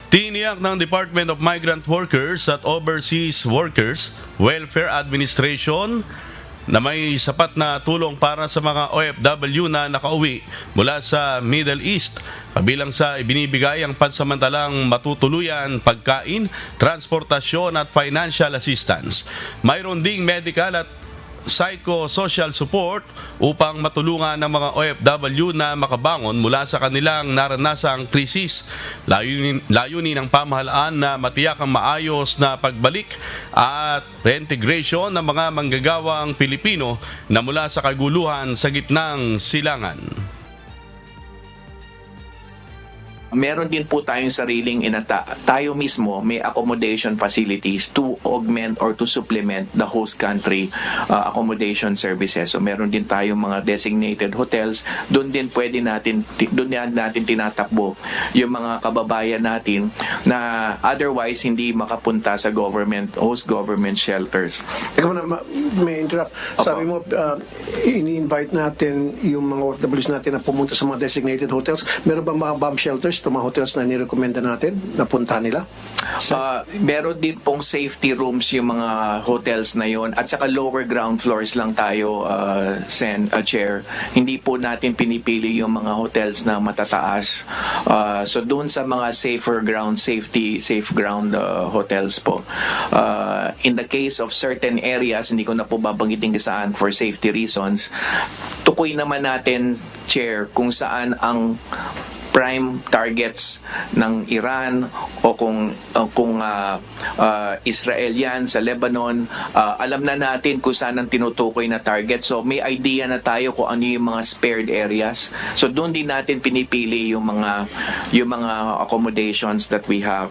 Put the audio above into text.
Tiniyak ng Department of Migrant Workers at Overseas Workers Welfare Administration na may sapat na tulong para sa mga OFW na nakauwi mula sa Middle East. Kabilang sa ibinibigay ang pansamantalang matutuluyan, pagkain, transportasyon at financial assistance. Mayroon ding medical at psychosocial support upang matulungan ng mga OFW na makabangon mula sa kanilang naranasang krisis. Layunin ng pamahalaan na matiyak ang maayos na pagbalik at reintegration ng mga manggagawang Pilipino na mula sa kaguluhan sa gitnang silangan. Meron din po tayong sariling tayo mismo may accommodation facilities to augment or to supplement the host country accommodation services. So meron din tayong mga designated hotels. Doon din natin tinatakbo yung mga kababayan natin na otherwise hindi makapunta sa host government shelters. Ikaw na, may interrupt. Sabi mo, ini-invite natin yung mga OFWs natin na pumunta sa mga designated hotels. Meron ba mga bomb shelters, itong mga hotels na nirekomenda natin na puntahan nila? Meron din pong safety rooms yung mga hotels na yon at saka lower ground floors lang tayo, Chair. Hindi po natin pinipili yung mga hotels na matataas. So doon sa mga safe ground hotels po. In the case of certain areas, hindi ko na po babanggitin saan for safety reasons, tukoy naman natin, Chair, kung saan ang prime targets ng Iran o kung Israel yan sa Lebanon, alam na natin kung saan ang tinutukoy na target. So may idea na tayo kung ano yung mga spared areas. So doon din natin pinipili yung mga accommodations that we have.